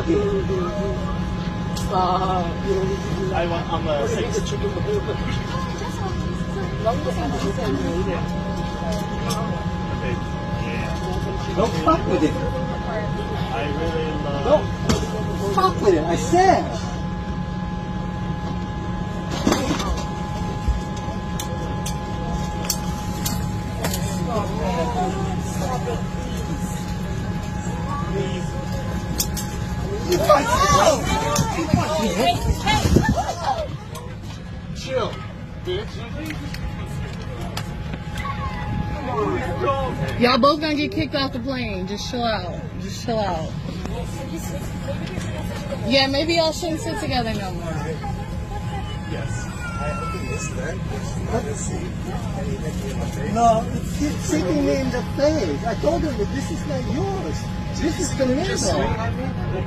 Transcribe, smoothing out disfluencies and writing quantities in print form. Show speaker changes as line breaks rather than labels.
here.
I'm a sixth.
Don't fuck with it.
I really love.
Don't fuck with it, I said.
Chill, bitch.
Y'all both gonna get kicked off the plane. Just chill out. Just chill out. Yeah, maybe y'all shouldn't sit together no more.
Yes.
No, it's hitting me in the face. I told him that this is not yours. This is the middle.